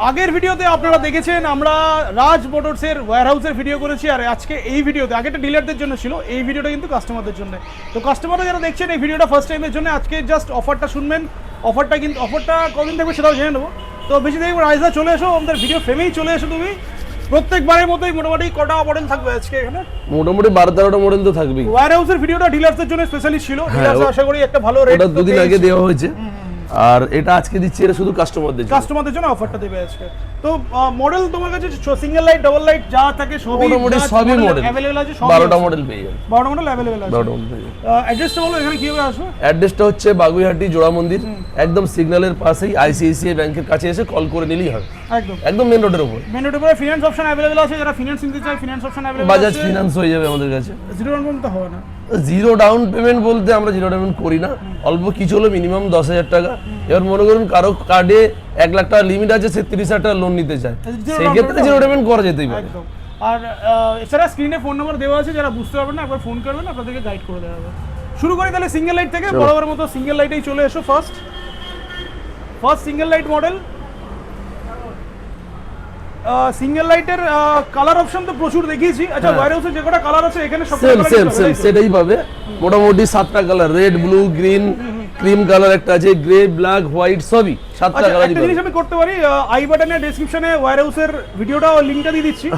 আগের ভিডিওতে আপনারা দেখেছেন আমরা রাজ মোটরসের ওয়্যারহাউসের ভিডিও করেছি, আর আজকে এই ভিডিওতে, আগেটা ডিলারদের জন্য ছিল, এই ভিডিওটা কিন্তু কাস্টমারদের জন্য। তো কাস্টমাররা যারা দেখছেন এই ভিডিওটা ফার্স্ট টাইমের জন্য, আজকে জাস্ট অফারটা শুনবেন। অফারটা কদিন থাকবে সেটাও জেনে নেবো। তো বেশি দেরি রাইজা চলে এসো, আমাদের ভিডিও ফ্রেমেই চলে এসো তুমি। প্রত্যেকবারের মতোই মোটামুটি কটা মডেল থাকবে আজকে এখানে? মোটামুটি 12-13টা মডেল তো থাকবেই। ওয়্যারহাউসের ভিডিওটা ডিলারদের জন্য স্পেশালি ছিল, ডিলারস আশা করি একটা ভালো রেট দুদিন আগে দেওয়া হয়েছে, আর এটা আজকে দিচ্ছি, এটা শুধু কাস্টমারদের জন্য অফারটা দেবে আজকে। তো মডেল তোমার কাছে সিঙ্গেল লাইট, ডাবল লাইট যা থাকে সবই মডেল अवेलेबल আছে, 12টা মডেল পেয়ে যাবেন। 12টা মডেল अवेलेबल আছে। 12টা মডেল পেয়ে যাবেন। অ্যাড্রেসটা বলো, এখানে কিভাবে আসবে? অ্যাড্রেসটা হচ্ছে বাগুইহাটি জোড়া মন্দির, একদম সিগন্যালের পাশেই আইসিআইসিআই ব্যাংকের কাছে এসে কল করে নিলেই হবে। একদম মেন রোডের উপর। মেন রোডের উপরে ফিনান্স অপশন अवेलेबल আছে, যারা ফিনান্স নিতে চায় ফিনান্স অপশন अवेलेबल আছে। বাজাজ ফিনান্স হয়ে যাবে আমাদের কাছে। জিরো ডাউন পেমেন্ট তো হবে না? জিরো ডাউন পেমেন্ট বলতে আমরা জিরো ডাউন পেমেন্ট করি না, অল্প কিছু হলো মিনিমাম 10,000 টাকা। এবার মনে করুন কারো কার্ডে 1 লাখ টাকা লিমিট আছে, সে 30,000 টাকা লোন নিতে চায়, সেই ক্ষেত্রে জিরো পেমেন্ট করা যেতেই পারে। আর এছাড়া স্ক্রিনে ফোন নাম্বার দেওয়া আছে, যারা বুঝতে পারবেন না একবার ফোন করবেন, আপনাদেরকে গাইড করে দেওয়া হবে। শুরু করি তাহলে সিঙ্গেল লাইট থেকে। বরাবর মতো সিঙ্গেল লাইটেই চলে এসো। First single light model. Single লাইটের কালার অপশন তো প্রচুর দেখিয়েছি। আচ্ছা, ওয়্যারহাউসে যে কটা কালার আছে এখানে সব সেম সেটাই পাবে। মোটামুটি 7টা colour, red, blue, green, cream colour একটা আছে, গ্রে, ব্ল্যাক, হোয়াইট, সবই 7টা কালারই। একটা জিনিস আমি করতে পারি, আই বাটনে ডেসক্রিপশনে ওয়্যারহাউসের ভিডিওটা ও লিংকটা দিয়ে দিচ্ছি,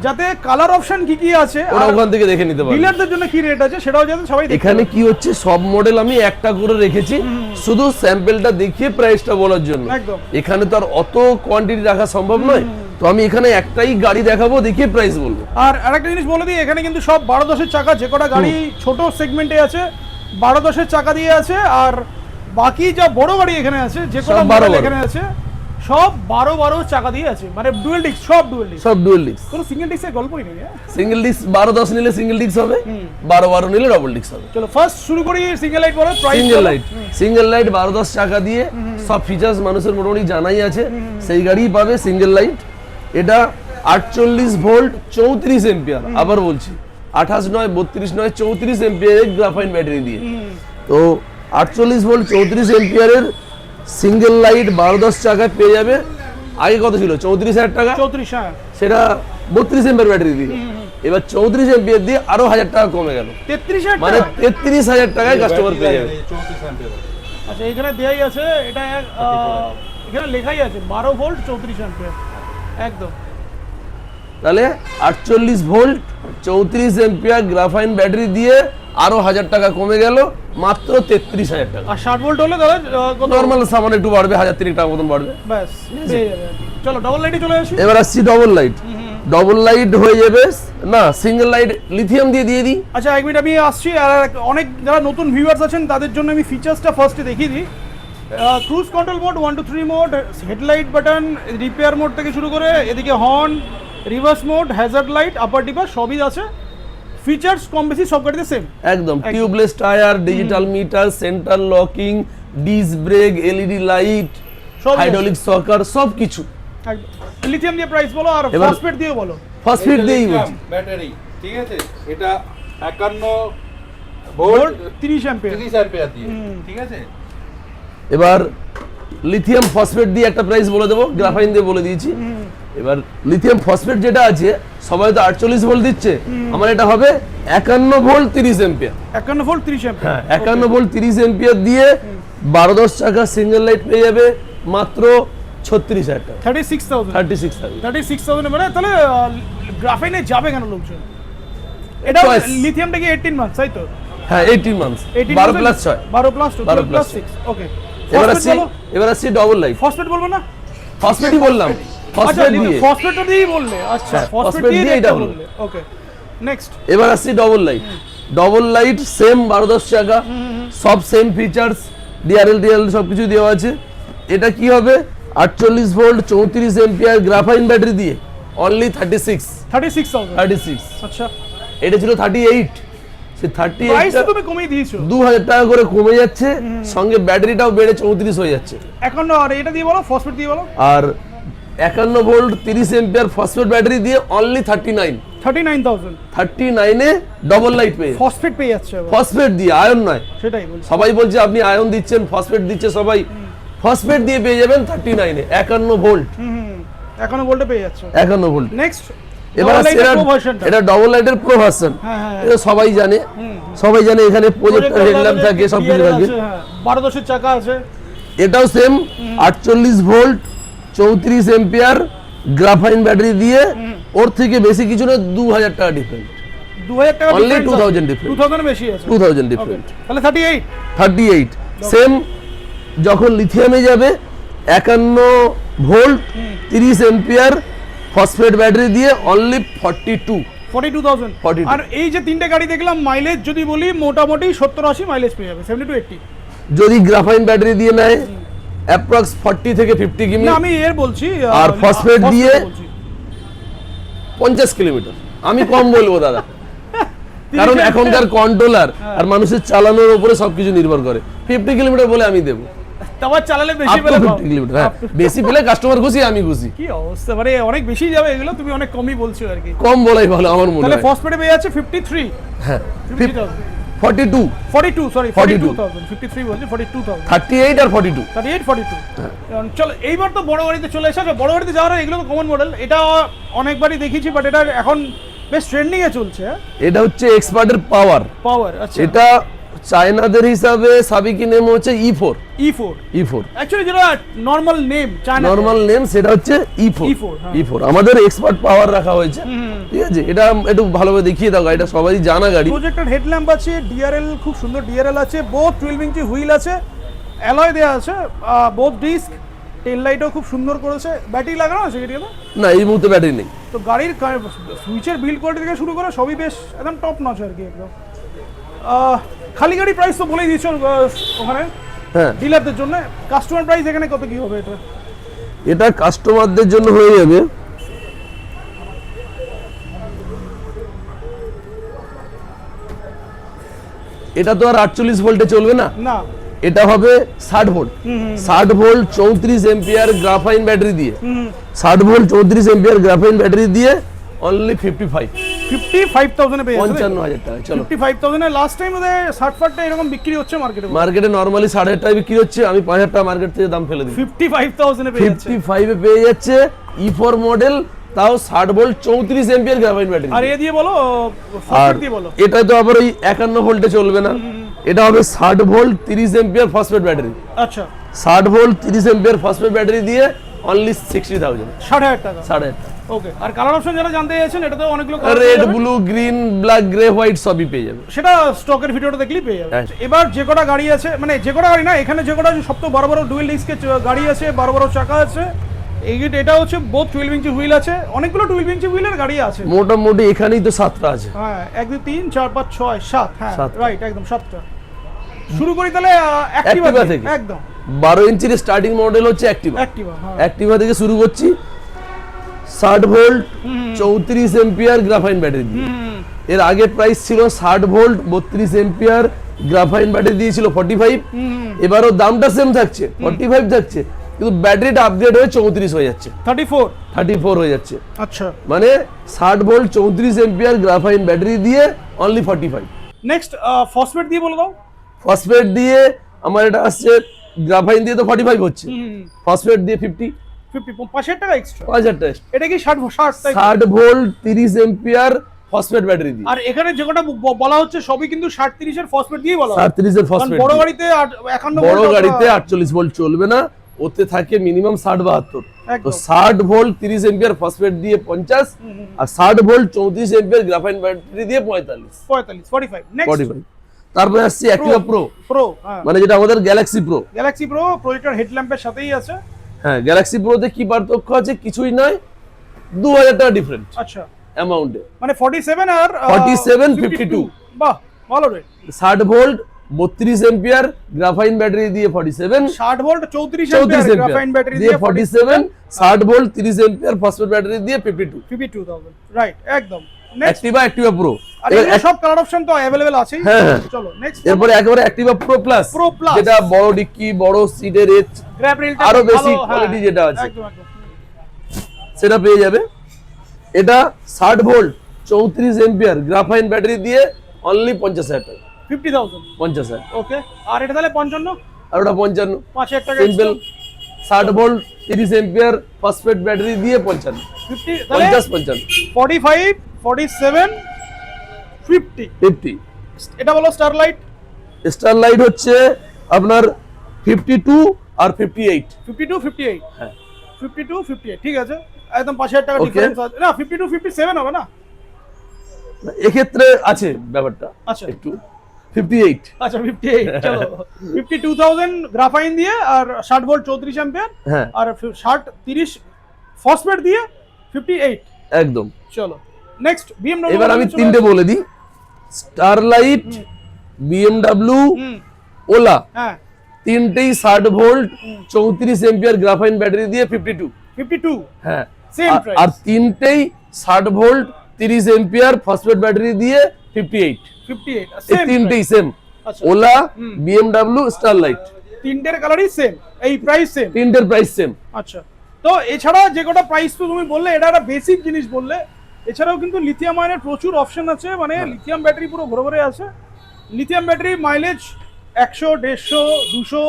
যাতে কালার অপশন কি কি আছে ওরা ওখান থেকে দেখে নিতে পারে। ডিলারদের জন্য কি রেট আছে সেটাও যাতে সবাই দেখে। এখানে কি হচ্ছে, সব মডেল আমি একটা করে রেখেছি শুধু স্যাম্পলটা দেখিয়ে প্রাইসটা বলার জন্য। এখানে তো আর অত কোয়ান্টিটি রাখা সম্ভব নয়, তো আমি এখানে একটাই গাড়ি দেখাবো, দেখিয়ে প্রাইস বলবো। আর আরেকটা জিনিস বলে দিই, এখানে কিন্তু সব 12-10 চাকা, যে কটা গাড়ি ছোট সেগমেন্টে আছে 12-10 চাকা দিয়ে আছে, আর বাকি যা বড় গাড়ি এখানে আছে, যে কটা মডেল এখানে আছে সব 12 চাকা দিয়ে আছে, মানে ডুয়াল ডিস্ক, সব ডুয়াল ডিস্ক। কোনো সিঙ্গেল ডিস্কের গল্পই নেই। সিঙ্গেল ডিস্ক 12-10 নিলে সিঙ্গেল ডিস্ক হবে, 12-12 নিলে ডাবল ডিস্ক হবে। চলো ফার্স্ট শুরু করি সিঙ্গেল লাইট বলে। প্রাইস সিঙ্গেল লাইট 12-10 চাকা দিয়ে, সব ফিচার্স মানুষের মোটামুটি জানাই আছে, সেই গাড়িই পাবে সিঙ্গেল লাইট। এটা 48 ভোল্ট 34 এম্পিয়ার, আবার বলছি 28 নয়, 32 নয়, 34 এম্পিয়ারের গ্রাফাইন ব্যাটারি দিয়ে। তো 48 ভোল্ট 34 এম্পিয়ারের সিঙ্গেল লাইট 12-10 চাকায় পেয়ে যাবে। আগে কত ছিল? 34,000 টাকা। 34, সেটা 32 এম্পিয়ার ব্যাটারি দিয়ে। এবার 34 এম্পিয়ার দিয়ে আরো 1000 টাকা কমে গেল, 33,000 মানে 33,000 টাকায় কাস্টমার পেয়ে যাবে। আচ্ছা, এখানে দেয়াই আছে, এটা এখানে লেখাই আছে 12 ভোল্ট 34 এম্পিয়ার একদম। তাহলে 48 ভোল্ট 34 এম্পিয়ার গ্রাফাইন ব্যাটারি দিয়ে আরো 1000 টাকা কমে গেল, মাত্র 33,000 টাকা। আর 60 ভোল্ট হলে তাহলে নরমাল সামান্য একটু বাড়বে, 1003 টাকা মতন বাড়বে, ব্যাস পেয়ে যাবে। চলো ডাবল লাইটে চলে আসি। এবার আসছি ডাবল লাইট। ডাবল লাইট হয়ে যাবে না, সিঙ্গেল লাইট লিথিয়াম দিয়ে দিই। আচ্ছা, এক মিনিট আমি আসছি। আর অনেক যারা নতুন ভিউয়ার্স আছেন তাদের জন্য আমি ফিচার্সটা ফার্স্টে দেখিয়ে দিই। Cruise control mode, 1 to 3 mode, headlight button, repair mode থেকে শুরু করে এদিকে horn, reverse mode, hazard light, upper dipper সবই আছে। ফিচার্স কম বেশি সব গাড়িতে সেম একদম। Tubeless tyre, digital meter, centre locking, disc brake, LED light, hydraulic shocker, সব কিছু একদম। লিথিয়াম দিয়ে প্রাইস বলো, আর ফসফেট দিয়ে বলো। ফসফেট দিয়েই বলছি। ব্যাটারি ঠিক আছে, এটা 51 ভোল্ট 30 অ্যাম্পিয়ার দিয়ে, ঠিক আছে। এবার লিথিয়াম ফসফেট দিয়ে একটা প্রাইস বলে দেবো, গ্রাফাইন দিয়ে বলে দিয়েছি। এবার লিথিয়াম ফসফেট যেটা আছে, সবাই তো 48 ভোল্ট দিচ্ছে, আমার এটা হবে 51 ভোল্ট 30 এম্পিয়ার। 51 ভোল্ট 30 অ্যাম্পিয়ার, হ্যাঁ 51 ভোল্ট 30 এম্পিয়ার দিয়ে 12-10 চাকা সিঙ্গেল লাইট পেয়ে যাবে মাত্র 36,000 টাকা। 36,000 মানে তাহলে গ্রাফাইনে যাবে কেন লোকজন? এটা লিথিয়ামটা কি 18 মান্থস তাই তো? হ্যাঁ 18 মান্থস, 12 প্লাস 6, 12 প্লাস 2, 12 প্লাস 6। ওকে, এবার আসছি ডাবল লাইট। ফসফেট বলবো না? ফসফেটই বললাম, ফসফেট দিয়ে। ফসফেটটা দিয়েই বললে, আচ্ছা ফসফেট দিয়ে এটা বললে। ওকে, নেক্সট। এবার আসছি double light. Double light same 12-10 চাকা, সব সেম ফিচার্স, ডিআরএল সবকিছু দেওয়া আছে। এটা কি হবে? 48 ভোল্ট 34 এম্পিয়ার গ্রাফাইন ব্যাটারি দিয়ে অনলি 36,000। আচ্ছা, এটা ছিল 38, সে 38 প্রাইস তুমি কমিয়ে দিয়েছো, 2000 টাকা করে কমে যাচ্ছে, সঙ্গে ব্যাটারিটাও বেড়ে 34 হয়ে যাচ্ছে এখন। আর এটা দিয়ে বলো, ফসফেট দিয়ে বলো। আর 51 ভোল্ট 30 এম্পিয়ার ফসফেট ব্যাটারি দিয়ে অনলি 39,000 এ ডাবল লাইট পেয়ে ফসফেট পেয়ে যাচ্ছে। ফসফেট দিয়ে, আয়ন নয়। সেটাই বলছি, সবাই বলছে আপনি আয়ন দিচ্ছেন, ফসফেট দিচ্ছে সবাই, ফসফেট দিয়ে পেয়ে যাবেন 39 এ 51 ভোল্ট। এখনো ভোল্টে পেয়ে যাচ্ছে। 51 ভোল্ট। নেক্সট এবার এটা ডবল লাইটের প্রো ভার্সন, এটা সবাই জানে, এখানে প্রজেক্টর হেডল্যাম্প থাকে, সবকিছু থাকে। 12 চাকা আছে। এটাও same 48 volt 34 ampere graphene battery দিয়ে, ওর থেকে বেশি কিছু না, 2000 টাকা ডিফারেন্ট। 2000 টাকা অনলি 2000 ডিফারেন্ট, 2000 বেশি আছে, 2000 ডিফারেন্ট। তাহলে 38 সেম। যখন লিথিয়ামে যাবে 51 ভোল্ট 30 এম্পিয়ার ফসফেট ব্যাটারি দিয়ে অনলি 42000। আর এই যে তিনটে গাড়ি দেখলাম, মাইলেজ যদি বলি মোটামুটি 70-80 মাইলেজ পেয়ে যাবে, 70-80 যদি গ্রাফাইন ব্যাটারি দিয়ে নেয় অ্যাপ্রক্স 40 থেকে 50 কিমি। না আমি এর বলছি, আর ফসফেট দিয়ে 50 কিলোমিটার। আমি কম বলবো দাদা, কারণ এখনকার কন্ট্রোলার আর মানুষের চালানোর উপরে সবকিছু নির্ভর করে। 50 কিলোমিটার বলে আমি দেবো, তারপর চালালে বেশি পেলে 50 কিলোমিটার, হ্যাঁ বেশি পেলে কাস্টমার খুশি, আমি খুশি। কি অবস্থা, মানে অনেক বেশি যাবে এগুলো, তুমি অনেক কমই বলছো আর কি। কম বলাই ভালো আমার মনে হয়। তাহলে ফসফেটে পেয়ে যাচ্ছে 53, হ্যাঁ 42 সরি 42 42000, 53 বলছি 42000, 38 আর 42। চলো এইবার তো বড় গাড়িতে চলে এসেছে। বড় গাড়িতে যাওয়ার এগুলো তো কমন মডেল, এটা অনেকবারই দেখেছি, বাট এটা এখন বেশ ট্রেন্ডিং এ চলছে। এটা হচ্ছে এক্সপার্টের পাওয়ার। আচ্ছা, এটা চায়নাদের হিসাবে সাবিকি নেম হচ্ছে E4। অ্যাকচুয়ালি যেটা নরমাল নেম, নরমাল নেম সেটা হচ্ছে E4। আমাদের এক্সপার্ট পাওয়ার রাখা হয়েছে, ঠিক আছে। এটা একটু ভালোভাবে দেখিয়ে দাও, গাড়িটা সবাই জানা গাড়ি। প্রজেক্টর হেডল্যাম্প আছে, ডিআরএল খুব সুন্দর ডিআরএল আছে, বোথ 12 ইঞ্চি হুইল আছে, অ্যালয় দেয়া আছে, বোথ ডিস্ক, টেল লাইটও খুব সুন্দর করেছে। ব্যাটারি লাগানো আছে গাড়িতে? না এই মুহূর্তে ব্যাটারি নেই। তো গাড়ির সুইচের বিল্ড কোয়ালিটি থেকে শুরু করে সবই বেশ একদম টপ নচ আর কি একদম। খালি গাড়ি প্রাইস তো বলেই দিচ্ছ ওখানে, হ্যাঁ ডিলারদের জন্য। কাস্টমার প্রাইস এখানে কত কি হবে এটা? এটা কাস্টমারদের জন্য হয়ে যাবে এটা তো আর 48 ভোল্টে চলবে না, এটা হবে 60 volt. 60 volt 34 ampere graphene battery দিয়ে, 60 ভোল্ট 34 এম্পিয়ার গ্রাফাইন ব্যাটারি দিয়ে অনলি 55,000 এ পেয়ে যাচ্ছে। 55,000 টাকা। চলো 55,000 এ লাস্ট টাইম ওদের 60-60 এরকম বিক্রি হচ্ছে মার্কেটে নরমালি 5,500 টাকা বিক্রি হচ্ছে, আমি 5,000 টাকা মার্কেট থেকে দাম ফেলে দিই। 55,000 এ পেয়ে যাচ্ছে, 55 এ পেয়ে যাচ্ছে E4 মডেল, তাও 60 ভোল্ট 34 এম্পিয়ার গ্রাফাইন ব্যাটারি। আর এ দিয়ে বলো, ফসফেট দিয়ে বলো। এটা তো আবার ওই 51 ভোল্টে চলবে না, এটা হবে 60 ভোল্ট 30 এম্পিয়ার ফসফেট ব্যাটারি। আচ্ছা 60 ভোল্ট 30 এম্পিয়ার ফসফেট ব্যাটারি দিয়ে অনলি 60,000, 60,000 টাকা। 60,000। ওকে, আর কালার অপশন যারা জানতে চাইছেন, এটা তো অনেকগুলো red, blue, green, black, grey, white সবই পেয়ে যাবে, সেটা স্টকের ভিডিওটা দেখলেই পেয়ে যাবে। এবার যে কটা গাড়ি আছে, মানে যে কটা গাড়ি না, এখানে যে কটা সব তো বড় বড় ডুয়েল ডিস্কের গাড়ি আছে, বড় বড় চাকা আছে। এটা হচ্ছে বোথ 12 ইঞ্চি হুইল আছে, অনেকগুলো 12 ইঞ্চি হুইলের গাড়ি আছে মোটামুটি। এখানেই তো 7টা আছে, হ্যাঁ 1 2 3 4 5 6 7, হ্যাঁ রাইট, একদম 7টা। শুরু করি তাহলে অ্যাক্টিভা থেকে, একদম 12 ইঞ্চির স্টার্টিং মডেল হচ্ছে অ্যাক্টিভা থেকে শুরু করছি। 60 ভোল্ট 34 এম্পিয়ার গ্রাফাইন ব্যাটারি দিয়ে। এর আগে প্রাইস ছিল 60 ভোল্ট 32 এম্পিয়ার গ্রাফাইন ব্যাটারি দিয়েছিল 45। এবারও দামটা সেম থাকছে, 45 থাকছে, কিন্তু ব্যাটারিটা আপগ্রেড হয়ে 34 হয়ে যাচ্ছে, 34 হয়ে যাচ্ছে। আচ্ছা, মানে 60 ভোল্ট 34 এম্পিয়ার গ্রাফাইন ব্যাটারি দিয়ে অনলি 45। নেক্সট ফসফেট দিয়ে বলে দাও। ফসফেট দিয়ে আমার এটা আসছে, গ্রাফাইন দিয়ে তো 45 হচ্ছে, ফসফেট দিয়ে 50 5,000 টাকা এক্সট্রা। 5,000 টাকা। এটা কি 60 ভোল্ট 30 এম্পিয়ার ফসফেট ব্যাটারি দিয়ে। আর এখানে যে কটা বলা হচ্ছে সবই কিন্তু 60-30 এর ফসফেট দিয়েই বলা হয়। 60-30 এর ফসফেট। বড় গাড়িতে 51 বড় গাড়িতে 48 ভোল্ট চলবে না, ওতে থাকে মিনিমাম 60-72। তো 60 ভোল্ট 30 এম্পিয়ার ফসফেট দিয়ে 50, আর 60 ভোল্ট 34 এম্পিয়ার গ্রাফাইন ব্যাটারি দিয়ে 45। নেক্সট তারপরে আসছে অ্যাক্টিভা প্রো, মানে যেটা আমাদের গ্যালাক্সি প্রো। প্রজেক্টর হেডল্যাম্পের সাথেই আছে। হ্যাঁ, গ্যালাক্সি প্রোতে কি পার্থক্য আছে? কিছুই নয়, 2000 টাকা ডিফারেন্ট। আচ্ছা, অ্যামাউন্টে মানে 47 আর 52। বাহ, ভালো রে। 60 ভোল্ট 32 এম্পিয়ার গ্রাফাইন ব্যাটারি দিয়ে 47, 60 ভোল্ট 34 এম্পিয়ার গ্রাফাইন ব্যাটারি দিয়ে 47, 60 ভোল্ট 30 এম্পিয়ার ফসফেট ব্যাটারি দিয়ে 52,000, রাইট, একদম। অ্যাক্টিভা প্রো। আর এই সব কালার অপশন তো अवेलेबल আছেই। হ্যাঁ, চলো নেক্সট। এরপরে একেবারে অ্যাক্টিভা প্রো প্লাস, যেটা বড় ডিক্কি, বড় সিটের এজ, গ্র্যাব রেলটা আরো বেশি কোয়ালিটি যেটা আছে, সেটা পেয়ে যাবে। এটা 60 ভোল্ট 34 এম্পিয়ার গ্রাফাইন ব্যাটারি দিয়ে অনলি 50,000 টাকা, 50,000। 50,000। ওকে, আর এটা তাহলে 55, আর ওটা 55, 5,000 টাকা। 60 ভোল্ট 30 এম্পিয়ার ফসফেট ব্যাটারি দিয়ে 55 50 তাহলে 55 45 47 50 50 এটা বলো স্টারলাইট। স্টারলাইট হচ্ছে আপনার 52 আর 58 52 58 হ্যাঁ 52 58 ঠিক আছে, একদম 5000 টাকা Okay. ডিফারেন্স আছে না, 52 57 হবে না? এক্ষেত্রে আছে ব্যাপারটা আচ্ছা একটু 58 আচ্ছা 58 চলো 52000 গ্রাফাইন দিয়ে আর 60 ভোল্ট 34 অ্যাম্পিয়ার হ্যাঁ আর 60 30 ফসফেট দিয়ে 58 একদম। চলো নেক্সট বিএমডব্লিউ। এবার আমি তিনটে বলে দিই, স্টারলাইট, বিএমডব্লিউ, ওলা, হ্যাঁ তিনটেই 60 ভোল্ট 34 এম্পিয়ার গ্রাফাইন ব্যাটারি দিয়ে 52 52 হ্যাঁ Same আর- price. আর তিনটেই 60 ভোল্ট 30 এম্পিয়ার ফসফেট ব্যাটারি দিয়ে 58 58 এই সেম তিনটেই সেম, আচ্ছা। ওলা, বিএমডব্লিউ, স্টারলাইট, তিনটের কালারই সেম, এই প্রাইস সেম। তিনটের প্রাইস সেম। আচ্ছা তো এছাড়া যে কটা প্রাইস তো তুমি বললে এটা একটা বেসিক জিনিস বললে, এছাড়াও কিন্তু লিথিয়াম আয়নের প্রচুর অপশন আছে, মানে লিথিয়াম ব্যাটারি পুরো ভরে ভরে আছে। Lithium battery mileage 100 150 200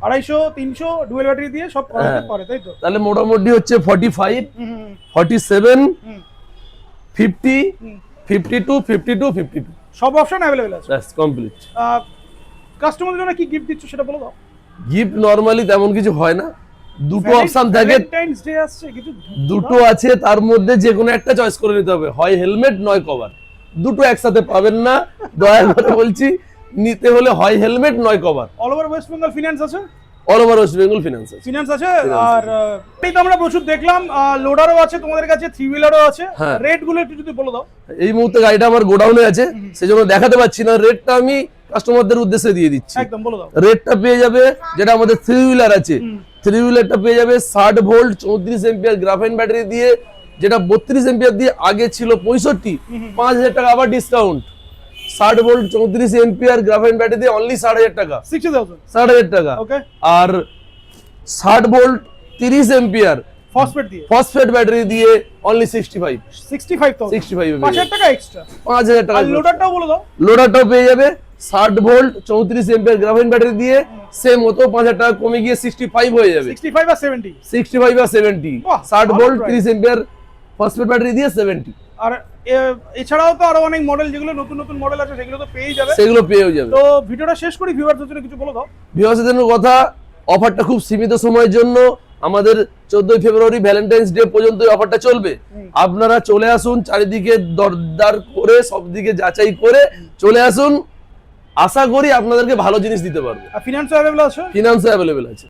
250 300 dual battery দিয়ে সব করাতে হ্যাঁ। পারে, তাই তো? তাহলে মোটামুটি হচ্ছে 45 হুম, 47 হুম, 50 হুম। 52 52 52 সব অপশন অ্যাভেলেবেল আছে। ব্যাস কমপ্লিট। কাস্টমারদের জন্য কি গিফট দিচ্ছ সেটা বলে দাও। গিফট নরমালি তেমন কিছু হয় না, দুটো অপশন থাকে, ভ্যালেন্টাইন্স ডে আসছে, কিছু দুটো আছে, তার মধ্যে যে কোনো একটা চয়েস করে নিতে হবে, হয় হেলমেট নয় কভার, দুটো একসাথে পাবেন না, দয়া করে বলছি, নিতে হলে হয় হেলমেট নয় cover. All over West Bengal finance আছে, all over West Bengal finance আছে। ফিনান্স আছে। Finance আর এই তো আমরা প্রচুর দেখলাম, লোডারও আছে তোমাদের কাছে, থ্রি হুইলারও আছে। হ্যাঁ। রেট গুলো একটু যদি বলে দাও। এই মুহূর্তে গাড়িটা আমার গোডাউনে আছে, সেজন্য দেখাতে পাচ্ছি না, রেটটা আমি কাস্টমারদের উদ্দেশ্যে দিয়ে দিচ্ছি। একদম বলে দাও। রেটটা পেয়ে যাবে, যেটা আমাদের থ্রি হুইলার আছে, থ্রি হুইলারটা পেয়ে যাবে 60 ভোল্ট 34 এম্পিয়ার গ্রাফাইন ব্যাটারি দিয়ে, যেটা 32 এম্পিয়ার দিয়ে আগে ছিল 65, 5000 টাকা আবার discount. 60 volt 34 ampere graphene battery দিয়ে অনলি 6000 টাকা, 60000 6000 টাকা। ওকে, আর 60 ভোল্ট 30 এম্পিয়ার ফসফেট দিয়ে ফসফেট ব্যাটারি দিয়ে অনলি 65 65000 65 5000 টাকা এক্সট্রা। 5000 টাকা। আর লোডারটাও বলে দাও। লোডারটাও পেয়ে যাবে 60 ভোল্ট 34 এম্পিয়ার গ্রাফাইন ব্যাটারি দিয়ে, সেম হতো 5000 টাকা কমে গিয়ে 65 হয়ে যাবে, 65 আর 70। 65 বা 70। বাহ, 60 ভালো volt price। 30 ampere phosphate battery দিয়ে 70, আর এছাড়াও তো আরো অনেক মডেল, যেগুলো নতুন নতুন মডেল আছে সেগুলো তো পেয়ে যাবে। সেগুলো পেয়েও যাবে। তো ভিডিওটা শেষ করি, ভিউয়ারদের জন্য কিছু বলে দাও। ভিউয়ার্সদের জন্য কথা, অফারটা খুব সীমিত সময়ের জন্য, আমাদের 14 ফেব্রুয়ারি ভ্যালেন্টাইন্স ডে পর্যন্ত এই অফারটা চলবে। আপনারা চলে আসুন, চারিদিকে দরদার করে সব দিকে যাচাই করে চলে আসুন, আশা করি আপনাদেরকে ভালো জিনিস দিতে পারবো। আর ফিনান্সও অ্যাভেলেবল আছে। ফিনান্সও অ্যাভেলেবেল আছে।